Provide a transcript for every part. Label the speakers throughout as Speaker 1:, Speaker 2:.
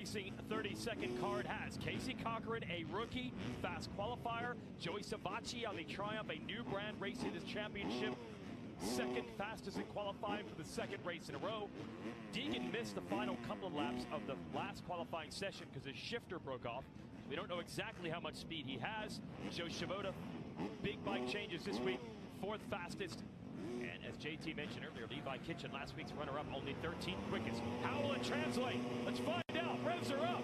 Speaker 1: Racing 30-second card has Casey Cochran, a rookie, fast qualifier. Joey Savacci on the Triumph, a new brand racing this championship. Second fastest in qualifying for the second race in a row. Deegan missed the final couple of laps of the last qualifying session because his shifter broke off. We don't know exactly how much speed he has. Joe Shimoda, big bike changes this week, fourth fastest. And as JT mentioned earlier, Levi Kitchen, last week's runner-up, only 13th quickest. How will it translate? Let's find out. Revs are up.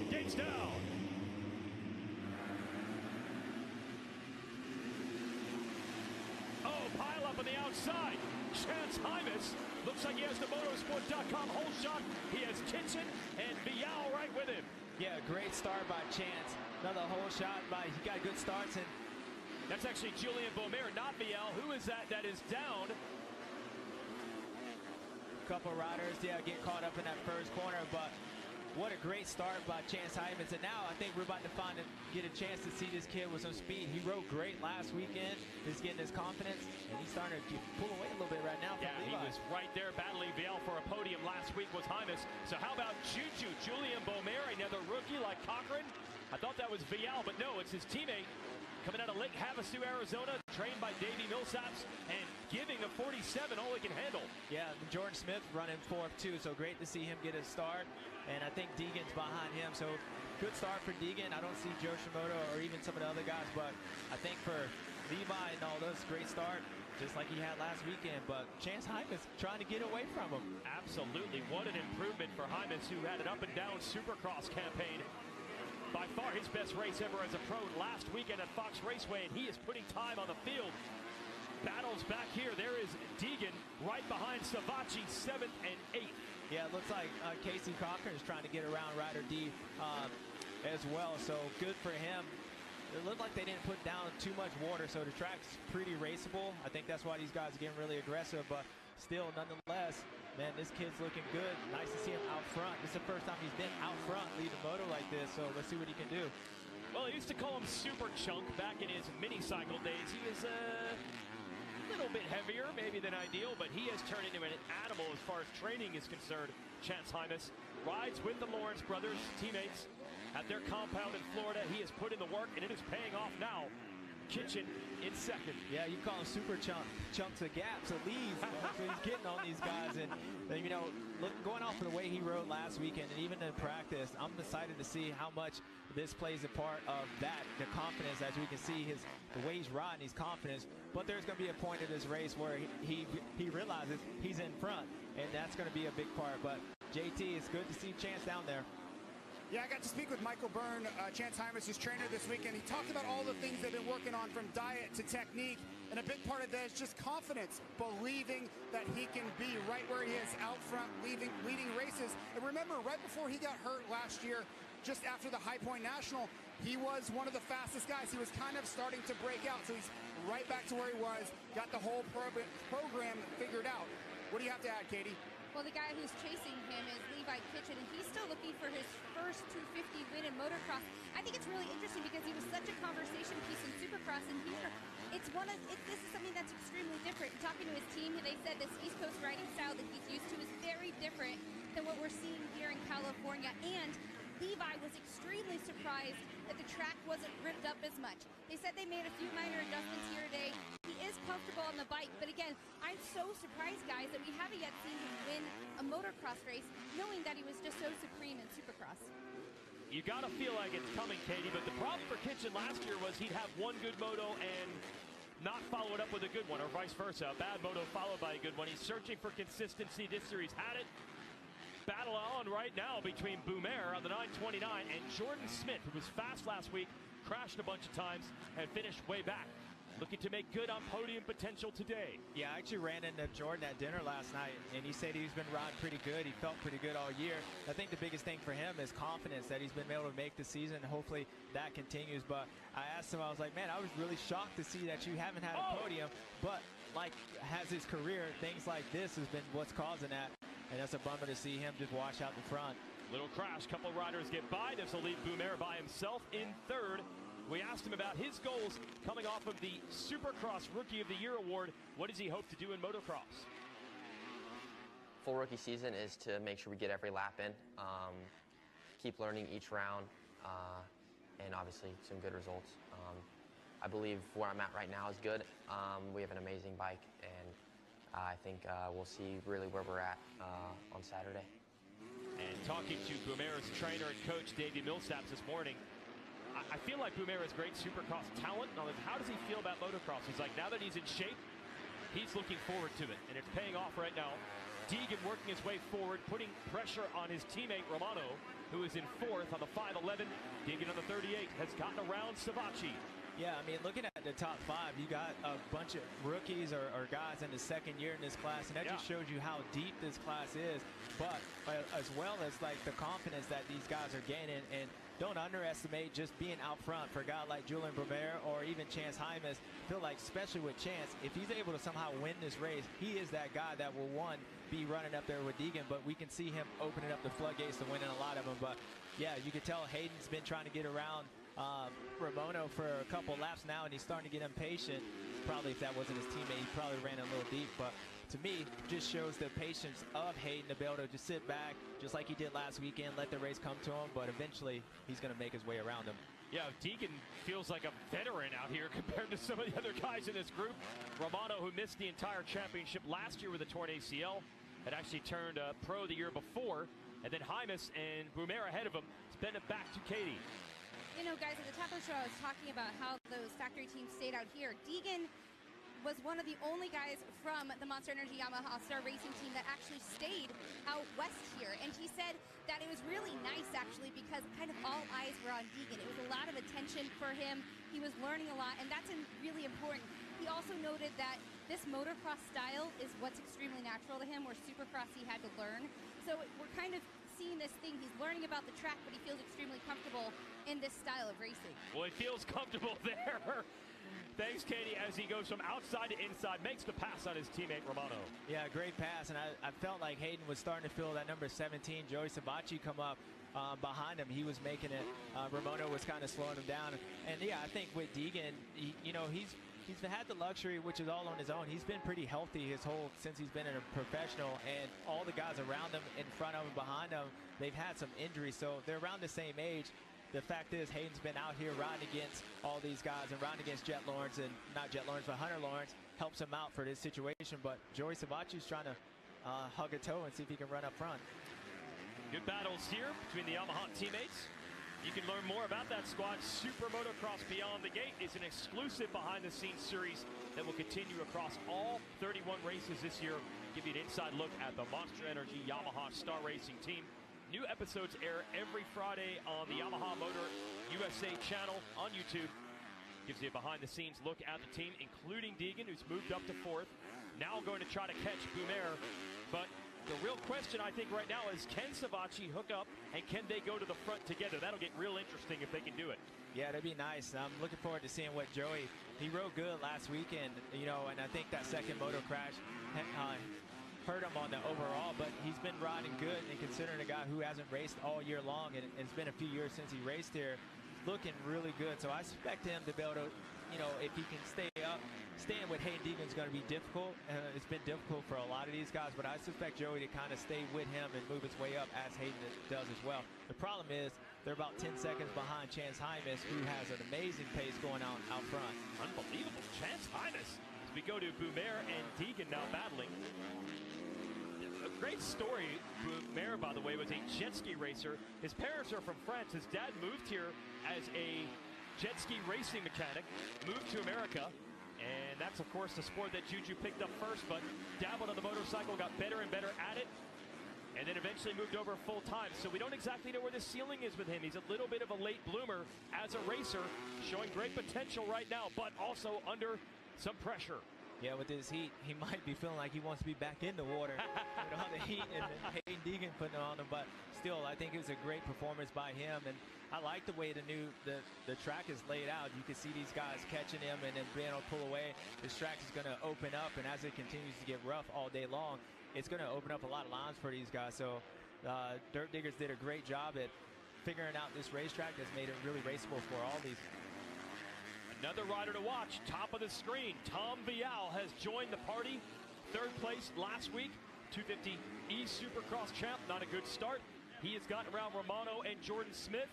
Speaker 1: Gates down. Oh, pile up on the outside. Chance Hymas looks like he has the motorsport.com whole shot. He has Kitchen and Vial right with him.
Speaker 2: Yeah, great start by Chance. Another whole shot by, he got good starts. And
Speaker 1: that's actually Julian Beaumer, not Vial. Who is that? That is down.
Speaker 2: Couple riders, yeah, get caught up in that first corner, but what a great start by Chance Hymas. And now I think we're about to get a chance to see this kid with some speed. He rode great last weekend. He's getting his confidence, and he's starting to pull away a little bit right now from
Speaker 1: Levi. He was right there battling Vial for a podium last week was Hymas. So how about Juju, Julian Beaumer, another rookie like Cochran? I thought that was Vial, but no, it's his teammate. Coming out of Lake Havasu, Arizona, trained by Davey Millsaps, and giving a 47 all he can handle.
Speaker 2: Yeah, Jordan Smith running fourth too, so great to see him get a start. And I think Deegan's behind him, so good start for Deegan. I don't see Joe Shimoda or even some of the other guys, but I think for Levi and all those, great start, just like he had last weekend. But Chance Hymas trying to get away from him.
Speaker 1: Absolutely, what an improvement for Hymas, who had an up-and-down Supercross campaign. By far his best race ever as a pro last weekend at Fox Raceway, and he is putting time on the field. Battles back here. There is Deegan right behind Savacci, 7th and 8th.
Speaker 2: Yeah, it looks like Casey Cochran is trying to get around Ryder D as well, so good for him. It looked like they didn't put down too much water, so the track's pretty raceable. I think that's why these guys are getting really aggressive, but still, nonetheless, man, this kid's looking good. Nice to see him out front. This is the first time he's been out front leading moto like this, so let's see what he can do.
Speaker 1: Well, I used to call him Super Chunk back in his mini-cycle days. He was a little bit heavier, maybe than ideal, but he has turned into an animal as far as training is concerned. Chance Hymas rides with the Lawrence brothers, teammates, at their compound in Florida. He has put in the work, and it is paying off now. Kitchen in second.
Speaker 2: Yeah, you call him Super Chunk. Chunks of gaps, of leads. That's what he's getting on these guys. And, you know, going off of the way he rode last weekend and even in practice, I'm excited to see how much this plays a part of that, the confidence, as we can see the way he's riding, he's confident. But there's going to be a point of this race where he realizes he's in front, and that's going to be a big part. But JT, it's good to see Chance down there.
Speaker 3: Yeah, I got to speak with Michael Byrne, Chance Hymas' trainer this weekend. He talked about all the things they've been working on, from diet to technique, and a big part of that is just confidence, believing that he can be right where he is, out front, leading races. And remember, right before he got hurt last year, just after the High Point National, he was one of the fastest guys. He was kind of starting to break out, so he's right back to where he was, got the whole program figured out. What do you have to add, Katie?
Speaker 4: Well, the guy who's chasing him is Levi Kitchen, and he's still looking for his first 250 win in motocross. I think it's really interesting because he was such a conversation piece in Supercross, and here this is something that's extremely different. Talking to his team, they said this East Coast riding style that he's used to is very different than what we're seeing here in California. And Levi was extremely surprised that the track wasn't ripped up as much. They said they made a few minor adjustments here today. He is comfortable on the bike, but again, I'm so surprised, guys, that we haven't yet seen him win a motocross race, knowing that he was just so supreme in Supercross.
Speaker 1: You gotta feel like it's coming, Katie, but the problem for Kitchen last year was he'd have one good moto and not follow it up with a good one, or vice versa. A bad moto followed by a good one. He's searching for consistency. This year he's had it. Battle on right now between Beaumer on the 929 and Jordan Smith, who was fast last week, crashed a bunch of times, and finished way back. Looking to make good on podium potential today.
Speaker 2: Yeah, I actually ran into Jordan at dinner last night, and he said he's been riding pretty good. He felt pretty good all year. I think the biggest thing for him is confidence that he's been able to make the season. Hopefully that continues. But I asked him, I was like, man, I was really shocked to see that you haven't had a podium. But like has his career, things like this has been what's causing that. And that's a bummer to see him just wash out the front.
Speaker 1: Little crash, couple riders get by. This will leave Beaumer by himself in third. We asked him about his goals coming off of the Supercross Rookie of the Year award. What does he hope to do in motocross?
Speaker 5: Full rookie season is to make sure we get every lap in. keep learning each round, and obviously some good results. I believe where I'm at right now is good. We have an amazing bike, and I think we'll see really where we're at on Saturday.
Speaker 1: And talking to Bumera's trainer and coach, Davey Millsaps, this morning, I feel like Bumera has great Supercross talent. Now, how does he feel about motocross? He's like, now that he's in shape, he's looking forward to it, and it's paying off right now. Deegan working his way forward, putting pressure on his teammate Romano, who is in 4th on the 511. Deegan on the 38 has gotten around Savacci.
Speaker 2: Yeah, I mean, looking at the top 5, you got a bunch of rookies or guys in the second year in this class, and that just shows you how deep this class is, but as well as like the confidence that these guys are gaining. And don't underestimate just being out front for a guy like Julian Bumera or even Chance Hymas. I feel like, especially with Chance, if he's able to somehow win this race, he is that guy that will, one, be running up there with Deegan, but we can see him opening up the floodgates to winning a lot of them. But yeah, you can tell Hayden's been trying to get around Romano for a couple laps now, and he's starting to get impatient. Probably if that wasn't his teammate, he probably ran a little deep. But to me, just shows the patience of Hayden to be able to just sit back, just like he did last weekend, let the race come to him, but eventually he's going to make his way around him.
Speaker 1: Yeah, Deegan feels like a veteran out here compared to some of the other guys in this group. Romano, who missed the entire championship last year with a torn ACL, had actually turned pro the year before. And then Hymas and Bumera ahead of him. Spend it back to Katie.
Speaker 4: You know, guys, at the top of the show, I was talking about how those factory teams stayed out here. Deegan was one of the only guys from the Monster Energy Yamaha Star Racing team that actually stayed out west here. And he said that it was really nice, actually, because kind of all eyes were on Deegan. It was a lot of attention for him. He was learning a lot, and that's really important. He also noted that this motocross style is what's extremely natural to him, where Supercross he had to learn. So we're kind of seeing this thing. He's learning about the track, but he feels extremely comfortable in this style of racing.
Speaker 1: Well, he feels comfortable there. Thanks, Katie, as he goes from outside to inside, makes the pass on his teammate Romano.
Speaker 2: Yeah, great pass, and I felt like Hayden was starting to feel that number 17, Joey Savacci, come up behind him. He was making it. Romano was kind of slowing him down. And yeah, I think with Deegan, he's had the luxury, which is all on his own. He's been pretty healthy since he's been a professional, and all the guys around him, in front of him, behind him, they've had some injuries, so they're around the same age. The fact is, Hayden's been out here riding against all these guys and riding against Jet Lawrence, and not Jet Lawrence, but Hunter Lawrence helps him out for this situation. But Joey Savacci's trying to hug a toe and see if he can run up front.
Speaker 1: Good battles here between the Yamaha teammates. You can learn more about that squad. Super Motocross Beyond the Gate is an exclusive behind-the-scenes series that will continue across all 31 races this year. Give you an inside look at the Monster Energy Yamaha Star Racing team. New episodes air every Friday on the Yamaha Motor USA channel on YouTube. Gives you a behind-the-scenes look at the team, including Deegan, who's moved up to 4th. Now going to try to catch Bumera. But the real question, I think, right now is, can Savacci hook up, and can they go to the front together? That'll get real interesting if they can do it.
Speaker 2: Yeah, that'd be nice. I'm looking forward to seeing what Joey, he rode good last weekend, and I think that second moto crash hurt him on the overall, but he's been riding good, and considering a guy who hasn't raced all year long, and it's been a few years since he raced here, looking really good. So I expect him to be able to, if he can stay up, staying with Hayden Deegan is going to be difficult. It's been difficult for a lot of these guys, but I suspect Joey to kind of stay with him and move his way up as Hayden does as well. The problem is they're about 10 seconds behind Chance Hymas, who has an amazing pace going on out front.
Speaker 1: Unbelievable, Chance Hymas. As we go to Bumera and Deegan now battling. A great story. Bumera, by the way, was a jet ski racer. His parents are from France. His dad moved here as a jet ski racing mechanic, moved to America, and that's, of course, the sport that Juju picked up first, but dabbled on the motorcycle, got better and better at it, and then eventually moved over full time. So we don't exactly know where the ceiling is with him. He's a little bit of a late bloomer as a racer, showing great potential right now, but also under some pressure.
Speaker 2: Yeah, with this heat, he might be feeling like he wants to be back in the water with all the heat and Hayden Deegan putting it on him. But still, I think it was a great performance by him. And I like the way the track is laid out. You can see these guys catching him and then being able to pull away. This track is going to open up, and as it continues to get rough all day long, it's going to open up a lot of lines for these guys. So Dirt Diggers did a great job at figuring out this racetrack that's made it really raceable for all these.
Speaker 1: Another rider to watch, top of the screen. Tom Vial has joined the party. 3rd place last week, 250 E Supercross champ. Not a good start. He has gotten around Romano and Jordan Smith.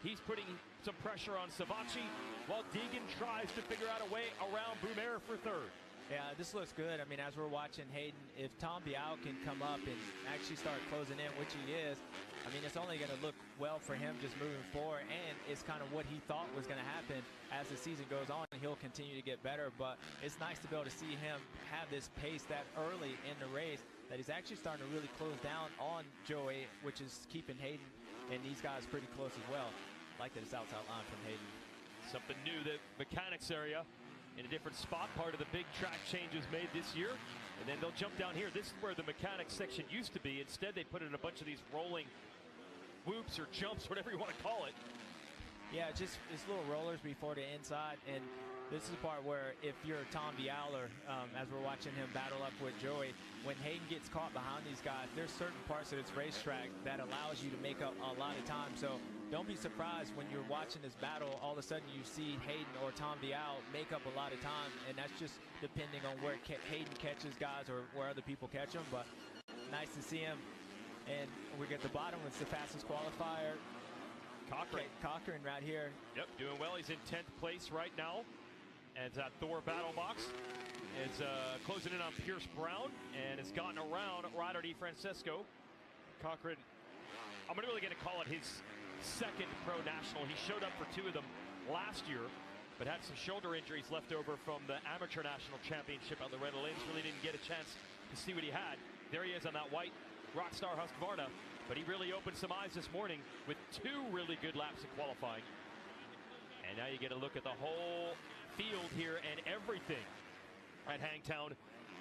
Speaker 1: He's putting some pressure on Savacci, while Deegan tries to figure out a way around Boumer for third.
Speaker 2: Yeah, this looks good. I mean, as we're watching Hayden, if Tom Biao can come up and actually start closing in, which he is, I mean, it's only going to look well for him just moving forward, and it's kind of what he thought was going to happen as the season goes on. He'll continue to get better, but it's nice to be able to see him have this pace that early in the race that he's actually starting to really close down on Joey, which is keeping Hayden and these guys pretty close as well. I like that it's outside line from Hayden.
Speaker 1: Something new, the mechanics area in a different spot, part of the big track changes made this year. And then they'll jump down here. This is where the mechanics section used to be. Instead, they put in a bunch of these rolling whoops or jumps, whatever you want to call it.
Speaker 2: Yeah, just it's little rollers before the inside. And this is the part where if you're Tom Bialer, as we're watching him battle up with Joey, when Hayden gets caught behind these guys, there's certain parts of this racetrack that allows you to make up a lot of time. So don't be surprised when you're watching this battle, all of a sudden you see Hayden or Tom Bial make up a lot of time, and that's just depending on where Hayden catches guys or where other people catch them. But nice to see him. And we get the bottom, it's the fastest qualifier. Cochran right here.
Speaker 1: Yep, doing well. He's in 10th place right now. And Thor Battle Box is closing in on Pierce Brown and has gotten around Ryder DeFrancesco. Cochran, I'm really going to call it his second pro national. He showed up for 2 of them last year, but had some shoulder injuries left over from the amateur national championship on the Red Lanes. Really didn't get a chance to see what he had. There he is on that white Rockstar Husqvarna, but he really opened some eyes this morning with 2 really good laps in qualifying. And now you get a look at the whole field here and everything at Hangtown.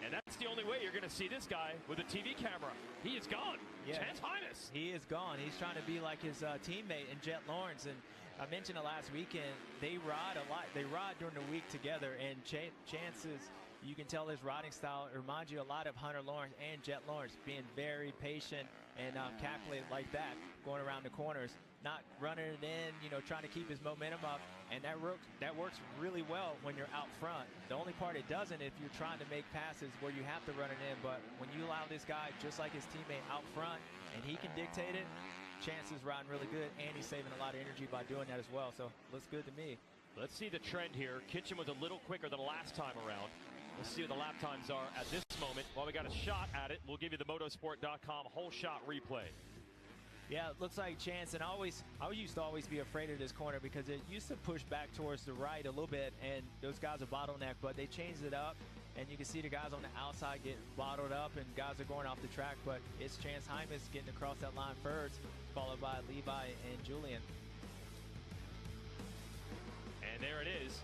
Speaker 1: And that's the only way you're going to see this guy with a TV camera. He is gone. Yeah, Chance Hymas.
Speaker 2: He is gone. He's trying to be like his teammate in Jet Lawrence. And I mentioned it last weekend. They ride a lot. They ride during the week together. And Chance's, you can tell his riding style reminds you a lot of Hunter Lawrence and Jet Lawrence, being very patient and calculated like that, going around the corners, not running it in, trying to keep his momentum up. And that works really well when you're out front. The only part it doesn't if you're trying to make passes where you have to run it in. But when you allow this guy, just like his teammate, out front, and he can dictate it, Chance is riding really good, and he's saving a lot of energy by doing that as well. So looks good to me.
Speaker 1: Let's see the trend here. Kitchen was a little quicker than last time around. Let's see what the lap times are at this moment. While we got a shot at it, we'll give you the motosport.com whole shot replay.
Speaker 2: Yeah, it looks like Chance, and I used to always be afraid of this corner because it used to push back towards the right a little bit, and those guys are bottleneck, but they changed it up, and you can see the guys on the outside get bottled up, and guys are going off the track, but it's Chance Hymas getting across that line first, followed by Levi and Julian.
Speaker 1: And there it is.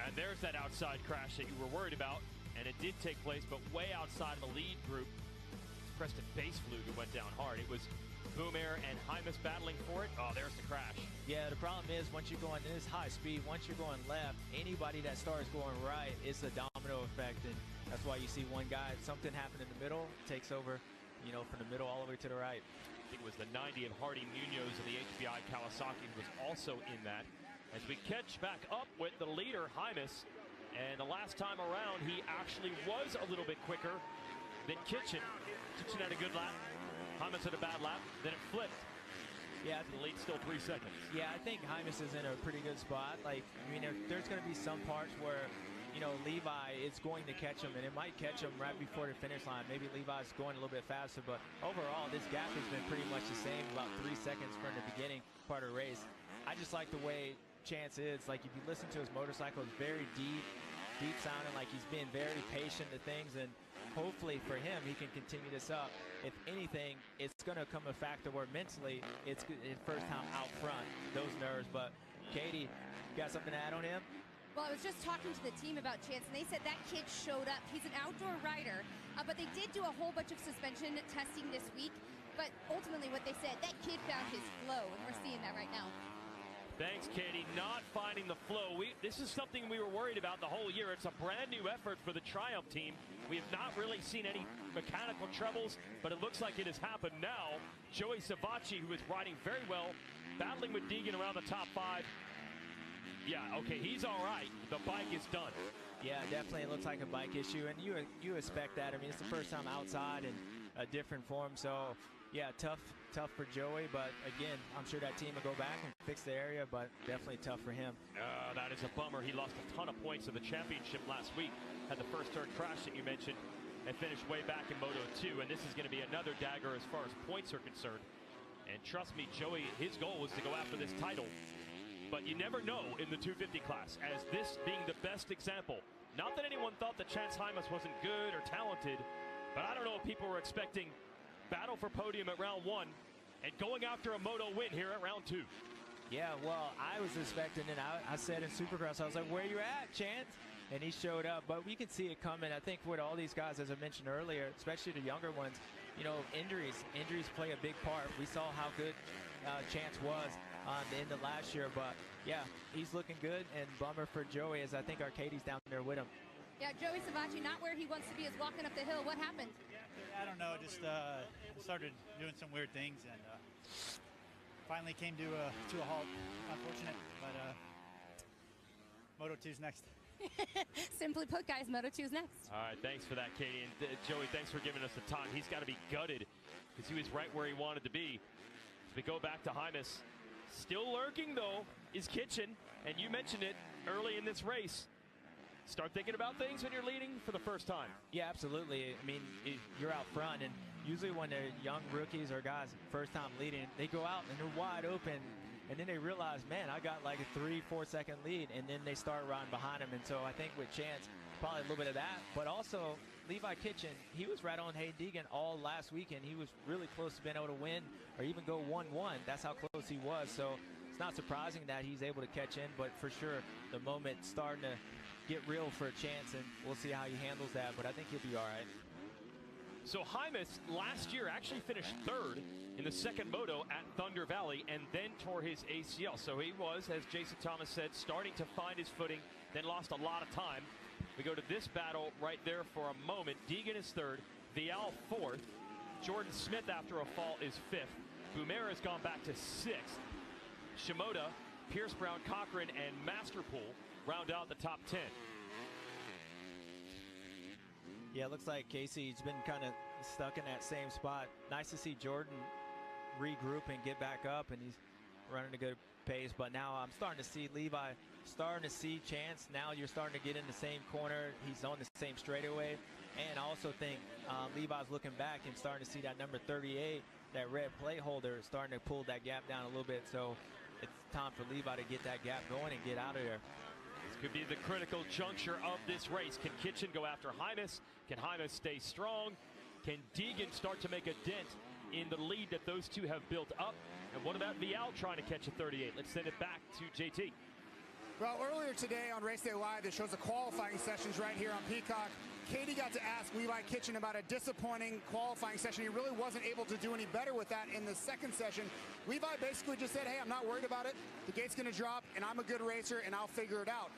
Speaker 1: And there's that outside crash that you were worried about, and it did take place, but way outside the lead group. Preston Baseflug who went down hard. It was Boumer and Hymas battling for it. Oh, there's the crash.
Speaker 2: Yeah, the problem is once you're going this high speed, once you're going left, anybody that starts going right, it's a domino effect, and that's why you see one guy, something happen in the middle, takes over, from the middle all the way to the right.
Speaker 1: I think it was the 90 of Hardy Munoz of the HBI Kawasaki who was also in that. As we catch back up with the leader, Hymas, and the last time around, he actually was a little bit quicker than Kitchen. Kitchen had a good lap. Hymas had a bad lap. Then it flipped.
Speaker 2: Yeah,
Speaker 1: the lead's still 3 seconds.
Speaker 2: Yeah, I think Hymas is in a pretty good spot. There's going to be some parts where, Levi is going to catch him, and it might catch him right before the finish line. Maybe Levi's going a little bit faster, but overall, this gap has been pretty much the same, about 3 seconds from the beginning part of the race. I just like the way Chance is. Like, if you listen to his motorcycle, it's very deep sounding, like he's being very patient to things, and hopefully for him, he can continue this up. If anything, it's going to come a factor where mentally, it's his first time out front, those nerves. But Katie, you got something to add on him?
Speaker 4: Well, I was just talking to the team about Chance, and they said that kid showed up. He's an outdoor rider, but they did do a whole bunch of suspension testing this week. But ultimately what they said, that kid found his flow, and we're seeing that right now.
Speaker 1: Thanks, Katie. Not finding the flow. This is something we were worried about the whole year. It's a brand new effort for the Triumph team. We have not really seen any mechanical troubles, but it looks like it has happened now. Joey Savacci, who is riding very well, battling with Deegan around the top 5. Yeah, okay, he's all right. The bike is done.
Speaker 2: Yeah, definitely. It looks like a bike issue, and you expect that. I mean, it's the first time outside in a different form, so Yeah, tough for Joey, but again, I'm sure that team will go back and fix the area, but definitely tough for him.
Speaker 1: That is a bummer. He lost a ton of points in the championship last week. Had the first turn crash that you mentioned and finished way back in Moto 2, and this is going to be another dagger as far as points are concerned. And trust me, Joey, his goal was to go after this title. But you never know in the 250 class, as this being the best example. Not that anyone thought that Chance Hymas wasn't good or talented, but I don't know if people were expecting battle for podium at round 1 and going after a Moto win here at round 2.
Speaker 2: Yeah, well, I was expecting it. I said in Supercross, I was like, where you at, Chance? And he showed up, but we can see it coming. I think with all these guys, as I mentioned earlier, especially the younger ones, you know, injuries play a big part. We saw how good Chance was on the end of last year, but yeah, he's looking good, and bummer for Joey, as I think Arcadie's down there with him.
Speaker 4: Yeah, Joey Savacci, not where he wants to be, is walking up the hill. What happened?
Speaker 6: I don't know, just started doing some weird things, and finally came to a halt. Unfortunate, but Moto 2's next.
Speaker 4: Simply put, guys, Moto 2's next.
Speaker 1: All right, thanks for that, Katie. And Joey, thanks for giving us the time. He's got to be gutted because he was right where he wanted to be. As we go back to Hymas, still lurking, though, is Kitchen. And you mentioned it early in this race. Start thinking about things when you're leading for the first time.
Speaker 2: Yeah, absolutely. I mean, you're out front, and usually when they're young rookies or guys first time leading, they go out and they're wide open, and then they realize, man, I got like a 3-4 second lead, and then they start running behind them. And so I think with Chance, probably a little bit of that, but also Levi Kitchen, he was right on Hayden Deegan all last weekend. He was really close to being able to win or even go 1-1. That's how close he was. So it's not surprising that he's able to catch in, but for sure the moment's starting to get real for a Chance, and we'll see how he handles that, but I think he'll be all right.
Speaker 1: So Hymas last year actually finished 3rd in the second moto at Thunder Valley and then tore his ACL. So he was, as Jason Thomas said, starting to find his footing, then lost a lot of time. We go to this battle right there for a moment. Deegan is 3rd, Vial 4th, Jordan Smith after a fall is 5th. Boomer has gone back to 6th. Shimoda, Pierce Brown, Cochran, and Masterpool round out the top 10.
Speaker 2: Yeah, it looks like Casey's been kind of stuck in that same spot. Nice to see Jordan regroup and get back up, and he's running a good pace. But now I'm starting to see Levi starting to see Chance. Now you're starting to get in the same corner. He's on the same straightaway. And I also think Levi's looking back and starting to see that number 38, that red plate holder, starting to pull that gap down a little bit. So it's time for Levi to get that gap going and get out of there.
Speaker 1: This could be the critical juncture of this race. Can Kitchen go after Hymas? Can Hymas stay strong? Can Deegan start to make a dent in the lead that those two have built up? And what about Vial trying to catch a 38? Let's send it back to JT.
Speaker 3: Well, earlier today on Race Day Live, that shows the qualifying sessions right here on Peacock. Katie got to ask Levi Kitchen about a disappointing qualifying session. He really wasn't able to do any better with that in the second session. Levi basically just said, hey, I'm not worried about it. The gate's going to drop, and I'm a good racer, and I'll figure it out.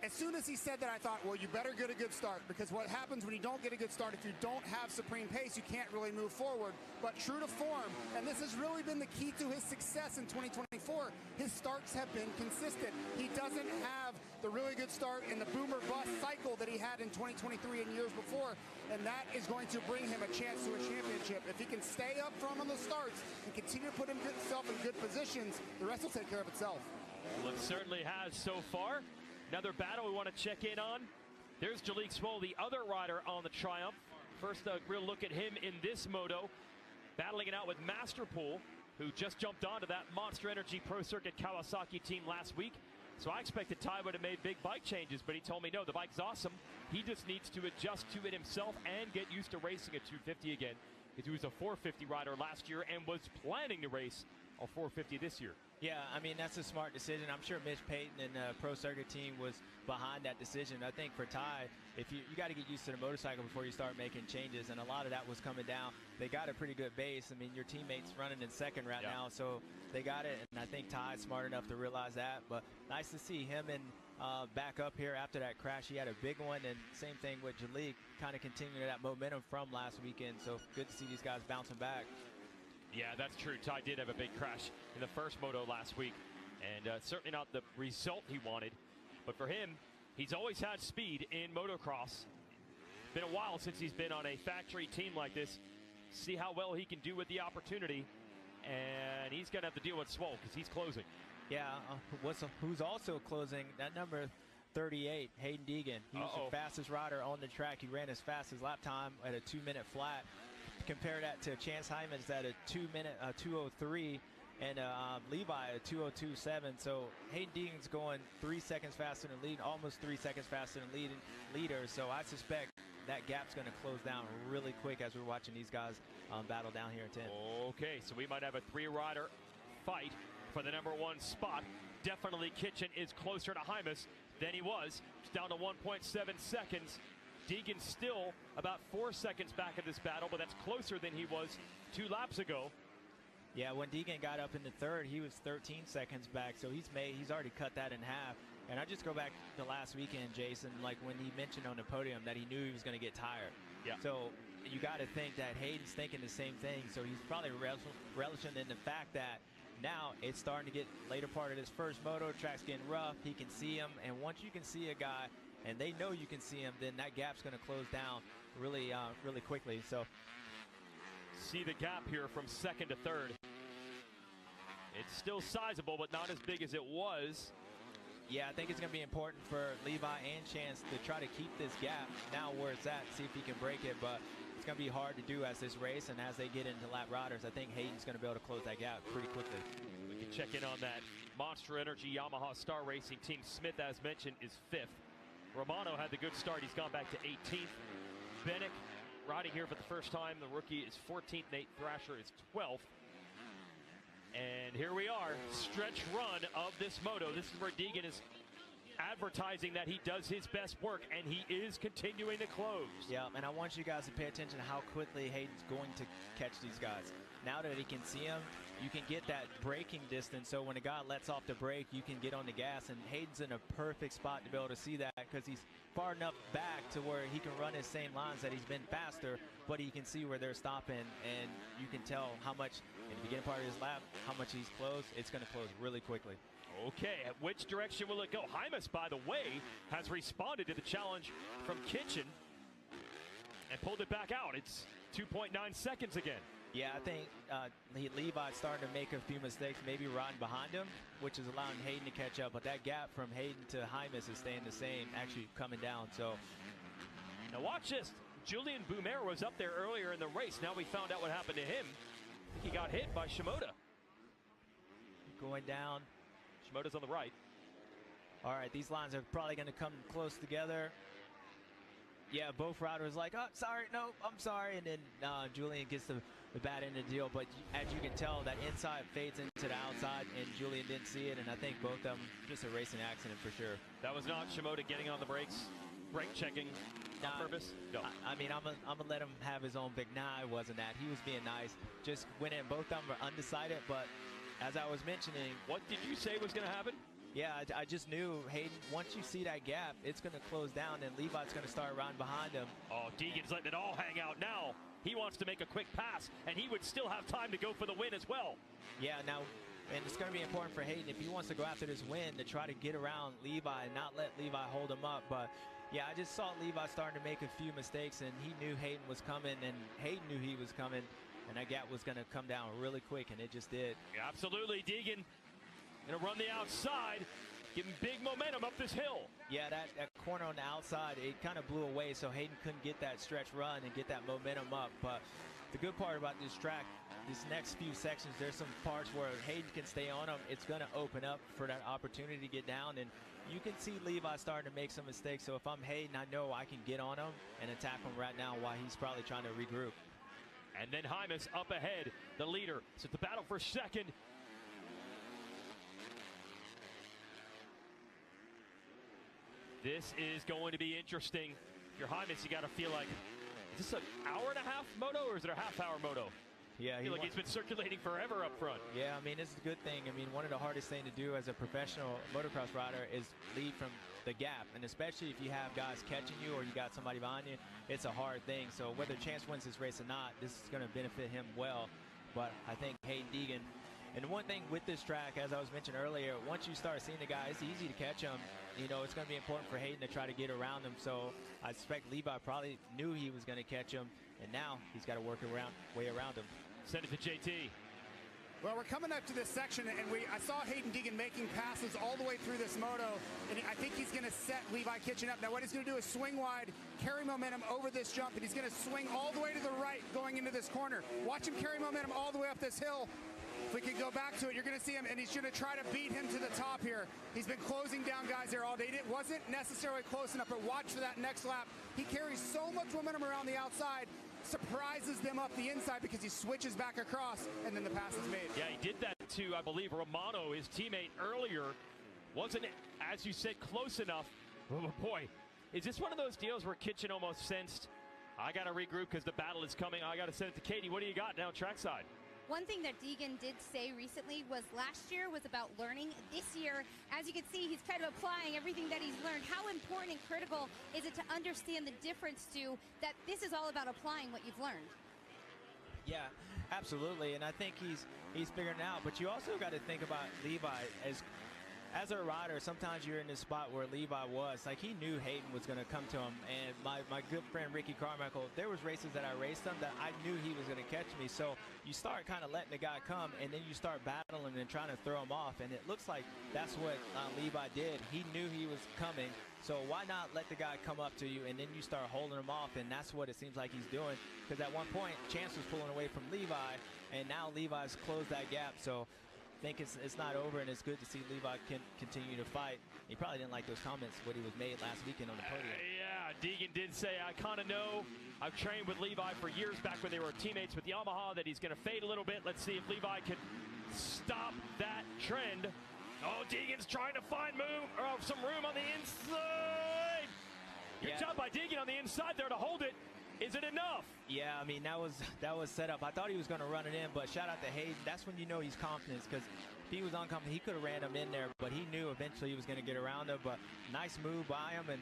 Speaker 3: As soon as he said that, I thought, well, you better get a good start, because what happens when you don't get a good start, if you don't have supreme pace, you can't really move forward. But true to form, and this has really been the key to his success in 2024, his starts have been consistent. He doesn't have the really good start in the boomer bust cycle that he had in 2023 and years before, and that is going to bring him a chance to a championship. If he can stay up front on the starts and continue to put himself in good positions, the rest will take care of itself.
Speaker 1: Well, it certainly has so far. Another battle we want to check in on. There's Jalek Swoll, the other rider on the Triumph. First, a real look at him in this moto. Battling it out with Masterpool, who just jumped onto that Monster Energy Pro Circuit Kawasaki team last week. So I expected Ty would have made big bike changes, but he told me, no, the bike's awesome. He just needs to adjust to it himself and get used to racing at 250 again. Because he was a 450 rider last year and was planning to race a 450 this year.
Speaker 2: Yeah, I mean, that's a smart decision. I'm sure Mitch Payton and the Pro Circuit team was behind that decision. I think for Ty, if you got to get used to the motorcycle before you start making changes, and a lot of that was coming down. They got a pretty good base. I mean, your teammate's running in second right now, so they got it, and I think Ty's smart enough to realize that. But nice to see him and back up here after that crash. He had a big one, and same thing with Jalek, kind of continuing that momentum from last weekend. So good to see these guys bouncing back.
Speaker 1: Yeah, that's true. Ty did have a big crash in the first moto last week, and certainly not the result he wanted. But for him, he's always had speed in motocross. Been a while since he's been on a factory team like this. see how well he can do with the opportunity. And he's going to have to deal with Swole because he's closing.
Speaker 2: Yeah, who's also closing, that number 38, Hayden Deegan. He was the fastest rider on the track. He ran his fastest lap time at a 2-minute flat. Compare that to Chance Hyman's at a 2:03, and Levi at a 2:02.7. So Hayden Deegan's going 3 seconds faster than lead, almost 3 seconds faster than leader. So I suspect that gap's going to close down really quick as we're watching these guys battle down here in 10.
Speaker 1: Okay, so we might have a 3-rider fight for the number 1 spot. Definitely Kitchen is closer to Hymas than he was. It's down to 1.7 seconds. Deegan's still about 4 seconds back in this battle, but that's closer than he was 2 laps ago.
Speaker 2: Yeah, when Deegan got up in the third, he was 13 seconds back, so he's already cut that in half. And I just go back to last weekend, Jason, like when he mentioned on the podium that he knew he was going to get tired.
Speaker 1: Yeah.
Speaker 2: So you got to think that Hayden's thinking the same thing. So he's probably relishing in the fact that now it's starting to get later part of this first moto, track's getting rough, he can see him, and once you can see a guy and they know you can see him, then that gap's going to close down really quickly. So
Speaker 1: see the gap here from second to third. It's still sizable, but not as big as it was.
Speaker 2: Yeah, I think it's going to be important for Levi and Chance to try to keep this gap now where it's at, see if he can break it, but it's going to be hard to do as this race and as they get into lap riders. I think Hayden's going to be able to close that gap pretty quickly.
Speaker 1: We can check in on that. Monster Energy Yamaha Star Racing Team Smith, as mentioned, is 5th. Romano had the good start. He's gone back to 18th. Bennick riding here for the first time. The rookie is 14th. Nate Thrasher is 12th. And here we are, stretch run of this moto. This is where Deegan is advertising that he does his best work, and he is continuing to close.
Speaker 2: Yeah, and I want you guys to pay attention to how quickly Hayden's going to catch these guys. Now that he can see them, you can get that braking distance, so when a guy lets off the brake, you can get on the gas, and Hayden's in a perfect spot to be able to see that because he's far enough back to where he can run his same lines that he's been faster, but he can see where they're stopping, and you can tell how much, in the beginning part of his lap, how much he's closed. It's going to close really quickly.
Speaker 1: Okay, which direction will it go? Hymas, by the way, has responded to the challenge from Kitchen and pulled it back out. It's 2.9 seconds again.
Speaker 2: Yeah, I think Levi's starting to make a few mistakes, maybe riding behind him, which is allowing Hayden to catch up. But that gap from Hayden to Hymas is staying the same, actually coming down. So
Speaker 1: now watch this. Julian Boumer was up there earlier in the race. Now we found out what happened to him. He got hit by Shimoda.
Speaker 2: Going down.
Speaker 1: Shimoda's on the right.
Speaker 2: All right, these lines are probably going to come close together. Yeah, both riders like, oh, sorry, no, I'm sorry. And then Julian gets the bad end of the deal. But as you can tell, that inside fades into the outside, and Julian didn't see it. And I think both of them, just a racing accident for sure.
Speaker 1: That was not Shimoda getting on the brakes, brake checking on purpose? No.
Speaker 2: I mean, I'm gonna let him have his own big. Nah, it wasn't that. He was being nice. Just went in. Both of them were undecided. But as I was mentioning,
Speaker 1: what did you say was going to happen?
Speaker 2: Yeah, I just knew, Hayden, once you see that gap, it's going to close down, and Levi's going to start around behind him.
Speaker 1: Oh, Deegan's letting it all hang out now. He wants to make a quick pass, and he would still have time to go for the win as well.
Speaker 2: Yeah, now, and it's going to be important for Hayden, if he wants to go after this win, to try to get around Levi and not let Levi hold him up. But, yeah, I just saw Levi starting to make a few mistakes, and he knew Hayden was coming, and Hayden knew he was coming, and that gap was going to come down really quick, and it just did.
Speaker 1: Yeah, absolutely. Deegan going to run the outside, getting big momentum up this hill.
Speaker 2: Yeah, that corner on the outside, it kind of blew away, so Hayden couldn't get that stretch run and get that momentum up. But the good part about this track, these next few sections, there's some parts where Hayden can stay on them. It's going to open up for that opportunity to get down, and you can see Levi starting to make some mistakes. So if I'm Hayden, I know I can get on him and attack him right now while he's probably trying to regroup.
Speaker 1: And then Hymas up ahead, the leader. So the battle for second. This is going to be interesting. If you're Hymas, you got to feel like, is this an hour-and-a-half moto, or is it a half-hour moto?
Speaker 2: Yeah,
Speaker 1: I feel like he's been circulating forever up front.
Speaker 2: Yeah, I mean, it's a good thing. I mean, one of the hardest things to do as a professional motocross rider is lead from the gap. And especially if you have guys catching you or you got somebody behind you, it's a hard thing. So whether Chance wins this race or not, this is going to benefit him well. But I think Hayden Deegan, and one thing with this track, as I was mentioning earlier, once you start seeing the guy, it's easy to catch him. You know, it's going to be important for Hayden to try to get around him. So I suspect Levi probably knew he was going to catch him, and now he's got to work way around him.
Speaker 1: Send it to JT.
Speaker 3: Well, we're coming up to this section, and I saw Hayden Deegan making passes all the way through this moto, and I think he's going to set Levi Kitchen up. Now, what he's going to do is swing wide, carry momentum over this jump, and he's going to swing all the way to the right going into this corner. Watch him carry momentum all the way up this hill. If we can go back to it, you're going to see him, and he's going to try to beat him to the top here. He's been closing down guys there all day. It wasn't necessarily close enough, but watch for that next lap. He carries so much momentum around the outside, surprises them up the inside because he switches back across, and then the pass is made.
Speaker 1: Yeah, he did that to, I believe, Romano, his teammate earlier. Wasn't, as you said, close enough. Oh, boy. Is this one of those deals where Kitchen almost sensed, I got to regroup because the battle is coming. I got to send it to Katie. What do you got down trackside?
Speaker 4: One thing that Deegan did say recently was last year was about learning. This year, as you can see, he's kind of applying everything that he's learned. How important and critical is it to understand the difference to that this is all about applying what you've learned?
Speaker 2: Yeah, absolutely, and I think he's figuring it out. But you also got to think about Levi as a rider. Sometimes you're in this spot where Levi was. Like, he knew Hayden was going to come to him. And my good friend Ricky Carmichael, there was races that I raced him that I knew he was going to catch me. So you start kind of letting the guy come, and then you start battling and trying to throw him off. And it looks like that's what Levi did. He knew he was coming. So why not let the guy come up to you, and then you start holding him off, and that's what it seems like he's doing. Because at one point, Chance was pulling away from Levi, and now Levi's closed that gap. So I think it's not over, and it's good to see Levi can continue to fight. He probably didn't like those comments what he was made last weekend on the podium.
Speaker 1: Yeah, Deegan did say, I kind of know. I've trained with Levi for years back when they were teammates with Yamaha, that he's going to fade a little bit. Let's see if Levi can stop that trend. Oh, Deegan's trying to find some room on the inside. Good job by Deegan on the inside there to hold it. Is it enough?
Speaker 2: Yeah, I mean, that was set up. I thought he was going to run it in, but shout out to Hayden. That's when you know he's confident, because if he was unconfident, he could have ran him in there, but he knew eventually he was going to get around him. But nice move by him, and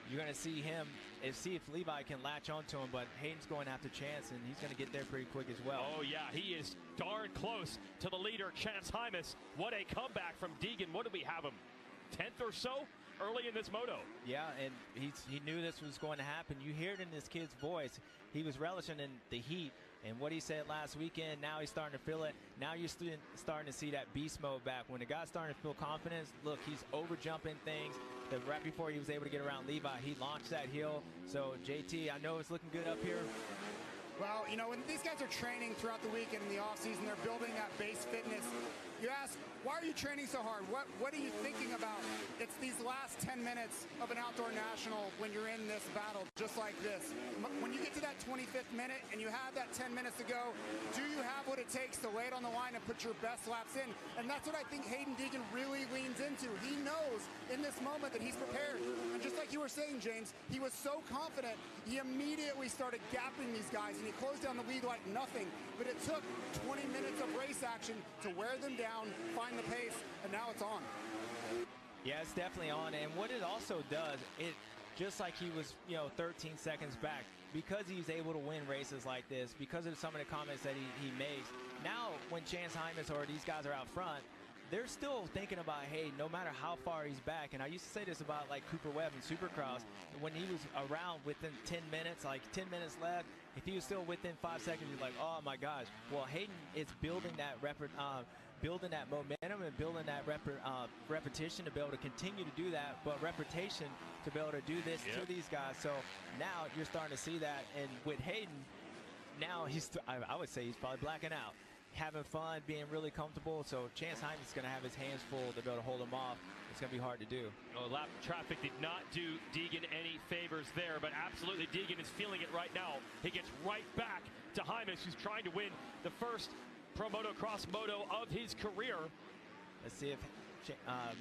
Speaker 2: you're going to see him and see if Levi can latch onto him. But Hayden's going after Chance, and he's going to get there pretty quick as well.
Speaker 1: Oh, yeah, he is darn close to the leader, Chance Hymas. What a comeback from Deegan. What do we have him? 10th or so? Early in this moto.
Speaker 2: Yeah, and he knew this was going to happen. You hear it in this kid's voice. He was relishing in the heat, and what he said last weekend, now he's starting to feel it. Now you're starting to see that beast mode back. When the guy's starting to feel confidence, look, he's over-jumping things. Right before he was able to get around Levi, he launched that hill. So, JT, I know it's looking good up here.
Speaker 3: Well, you know, when these guys are training throughout the week and in the offseason, they're building that base fitness. You ask, why are you training so hard? What are you thinking about? It's these last 10 minutes of an outdoor national when you're in this battle, just like this. When you get to that 25th minute and you have that 10 minutes to go, do you have what it takes to lay it on the line and put your best laps in? And that's what I think Hayden Deegan really leans into. He knows in this moment that he's prepared. And just like you were saying, James, he was so confident, he immediately started gapping these guys, and he closed down the lead like nothing. But it took 20 minutes of race action to wear them down, find the pace, and now it's on.
Speaker 2: Yeah, it's definitely on. And what it also does, it just like he was, 13 seconds back, because he's able to win races like this, because of some of the comments that he makes. Now, when Chance Hymas or these guys are out front, they're still thinking about, hey, no matter how far he's back, and I used to say this about like Cooper Webb in Supercross, when he was around within 10 minutes, like 10 minutes left, if he was still within 5 seconds, you're like, oh my gosh. Well, Hayden is building that momentum and building that repetition to be able to continue to do that, but reputation to be able to do this to these guys. So now you're starting to see that, and with Hayden, now I would say he's probably blacking out, having fun, being really comfortable. So Chance Hymas is going to have his hands full to be able to hold him off. It's going to be hard to do.
Speaker 1: Oh, lap traffic did not do Deegan any favors there, but absolutely Deegan is feeling it right now. He gets right back to Hymas, who's trying to win the first Pro Motocross moto of his career.
Speaker 2: Let's see if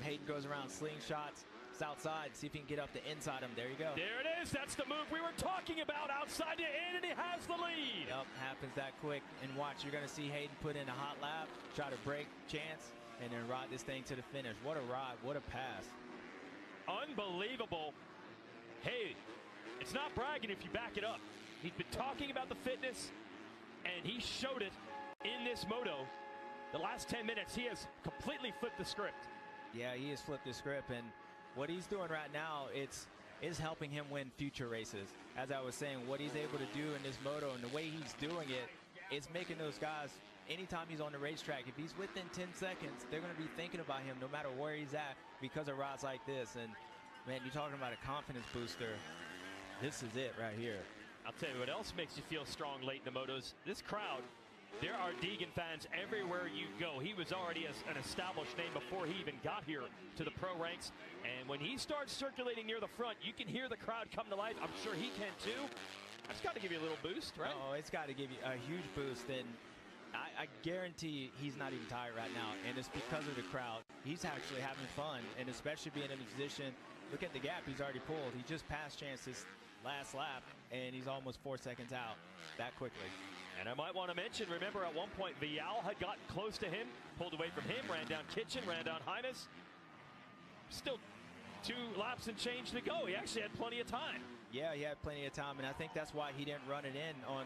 Speaker 2: Hayden goes around slingshots. It's outside. See if he can get up the inside him. There you go.
Speaker 1: There it is. That's the move we were talking about. Outside to in, and he has the lead.
Speaker 2: Yep, happens that quick. And watch, you're going to see Hayden put in a hot lap, try to break Chance, and then ride this thing to the finish. What a ride. What a pass.
Speaker 1: Unbelievable. Hey, it's not bragging if you back it up. He's been talking about the fitness, and he showed it in this moto. The last 10 minutes, he has completely flipped the script.
Speaker 2: Yeah, he has flipped the script, and what he's doing right now, it's is helping him win future races. As I was saying, what he's able to do in this moto and the way he's doing it, it's making those guys, anytime he's on the racetrack, if he's within 10 seconds, they're going to be thinking about him no matter where he's at because of rides like this. And, man, you're talking about a confidence booster. This is it right here.
Speaker 1: I'll tell you what else makes you feel strong late in the motos. This crowd, there are Deegan fans everywhere you go. He was already an established name before he even got here to the pro ranks. And when he starts circulating near the front, you can hear the crowd come to life. I'm sure he can too. That's got to give you a little boost, right?
Speaker 2: Oh, it's got to give you a huge boost. And I guarantee he's not even tired right now. And it's because of the crowd. He's actually having fun. And especially being in a position, look at the gap he's already pulled. He just passed Chance's last lap, and he's almost 4 seconds out that quickly.
Speaker 1: And I might want to mention, remember at one point Vial had gotten close to him, pulled away from him, ran down Kitchen, ran down Hymas. Still 2 laps and change to go. He actually had plenty of time.
Speaker 2: Yeah, he had plenty of time, and I think that's why he didn't run it in on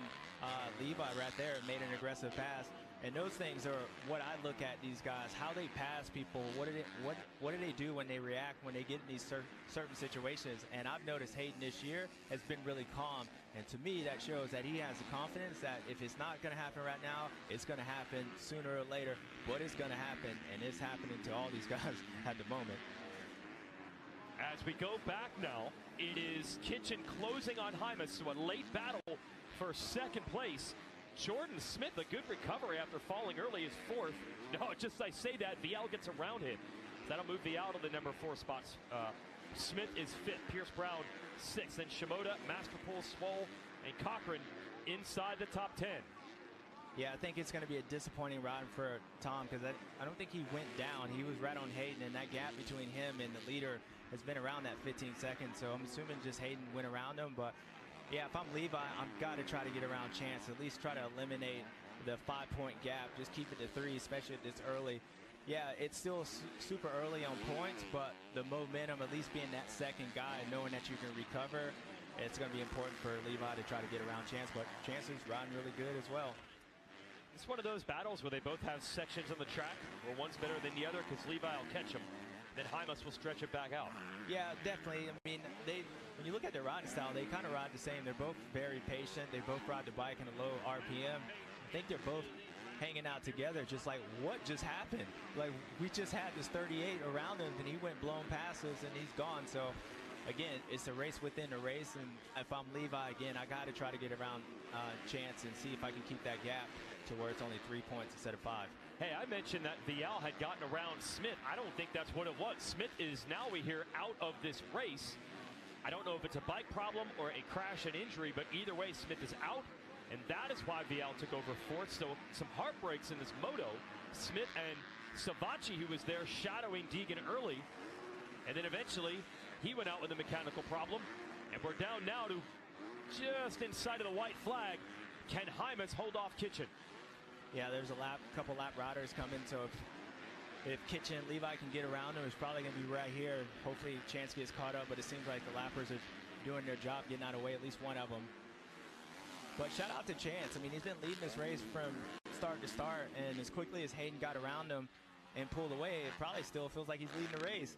Speaker 2: Levi right there, made an aggressive pass. And those things are what I look at these guys, how they pass people, what do they do when they react, when they get in these certain situations. And I've noticed Hayden this year has been really calm. And to me, that shows that he has the confidence that if it's not going to happen right now, it's going to happen sooner or later. But it's going to happen, and it's happening to all these guys at the moment.
Speaker 1: As we go back now, it is Kitchen closing on Hymas, so a late battle for second place. Jordan Smith, a good recovery after falling early, is 4th. No, just I say that, Vial gets around him. That'll move Vial to the number 4 spots. Smith is 5th, Pierce Brown 6th, then Shimoda, Masterpool, Swole, and Cochran inside the top 10.
Speaker 2: Yeah, I think it's going to be a disappointing ride for Tom because I don't think he went down. He was right on Hayden, and that gap between him and the leader has been around that 15 seconds. So I'm assuming just Hayden went around him. But, yeah, if I'm Levi, I've got to try to get around Chance, at least try to eliminate the 5-point gap, just keep it to 3, especially this early. Yeah, it's still super early on points, but the momentum, at least being that second guy, knowing that you can recover, it's going to be important for Levi to try to get around Chance. But Chance is riding really good as well.
Speaker 1: It's one of those battles where they both have sections on the track where one's better than the other because Levi will catch him. Then Hymas will stretch it back out.
Speaker 2: Yeah, definitely. I mean, when you look at their riding style, they kind of ride the same. They're both very patient. They both ride the bike in a low RPM. I think they're both hanging out together, just like, what just happened? Like, we just had this 38 around him, and he went blown past us, and he's gone. So, again, it's a race within a race, and if I'm Levi, again, I got to try to get around Chance and see if I can keep that gap to where it's only 3 points instead of 5.
Speaker 1: Hey, I mentioned that Vial had gotten around Smith. I don't think that's what it was. Smith is now, we hear, out of this race. I don't know if it's a bike problem or a crash and injury, but either way, Smith is out, and that is why Vial took over 4th. So some heartbreaks in this moto. Smith and Savachi, who was there shadowing Deegan early, and then eventually he went out with a mechanical problem, and we're down now to just inside of the white flag. Can Hymas hold off Kitchen?
Speaker 2: Yeah, there's a couple lap riders coming, so if Kitchen and Levi can get around him, it's probably going to be right here. Hopefully Chance gets caught up, but it seems like the lappers are doing their job, getting out of the way, at least one of them. But shout out to Chance. I mean, he's been leading this race from start to start, and as quickly as Hayden got around him and pulled away, it probably still feels like he's leading the race.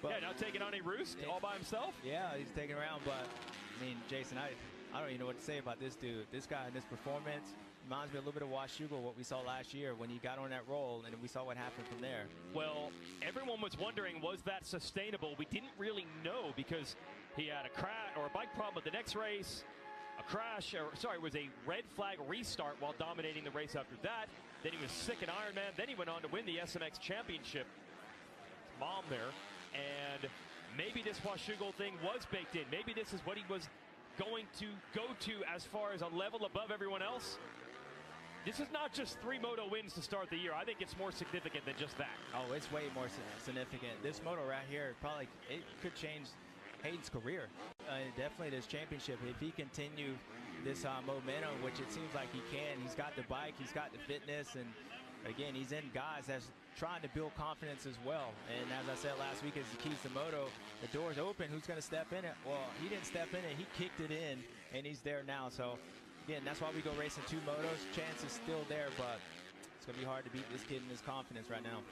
Speaker 1: But, yeah, now taking on a roost all by himself.
Speaker 2: Yeah, he's taking around, but, I mean, Jason, I don't even know what to say about this dude. This guy and this performance reminds me a little bit of Washougal, what we saw last year when he got on that roll, and we saw what happened from there.
Speaker 1: Well, everyone was wondering, was that sustainable? We didn't really know because he had a crash or a bike problem at the next race, a crash, or sorry, it was a red flag restart while dominating the race after that. Then he was sick in Ironman. Then he went on to win the SMX championship. Mom there. And maybe this Washougal thing was baked in. Maybe this is what he was going to go to as far as a level above everyone else. This is not just 3 moto wins to start the year. I think it's more significant than just that.
Speaker 2: Oh, it's way more significant. This moto right here, probably, it could change Hayden's career. Definitely this championship. If he continue this momentum, which it seems like he can, he's got the bike, he's got the fitness, and again, he's in guys that's trying to build confidence as well. And as I said last week, as the keys to moto, the door's open. Who's going to step in it? Well, he didn't step in it. He kicked it in, and he's there now. So, again, that's why we go racing 2 motos. Chance is still there, but it's going to be hard to beat this kid in his confidence right now.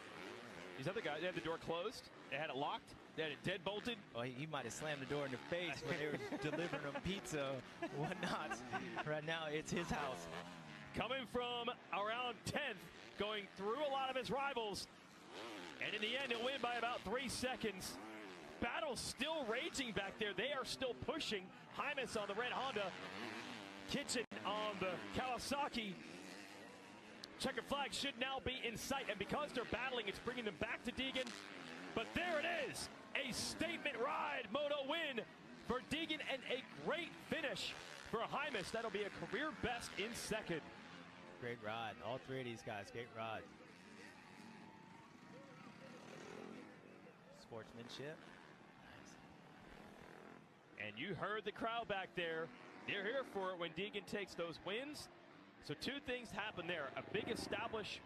Speaker 1: These other guys, they had the door closed. They had it locked. They had it dead bolted.
Speaker 2: Well, he might have slammed the door in their face when they were delivering them pizza or whatnot. Right now, it's his house.
Speaker 1: Coming from around 10th, going through a lot of his rivals. And in the end, he'll win by about 3 seconds. Battle's still raging back there. They are still pushing. Hymas on the red Honda. Kitchen on the Kawasaki. Checkered flag should now be in sight. And because they're battling, it's bringing them back to Deegan. But there it is. A statement ride. Moto win for Deegan and a great finish for Hymas. That'll be a career best in second.
Speaker 2: Great ride. All three of these guys, great ride. Sportsmanship. Nice.
Speaker 1: And you heard the crowd back there. They're here for it when Deegan takes those wins. So two things happen there. A big established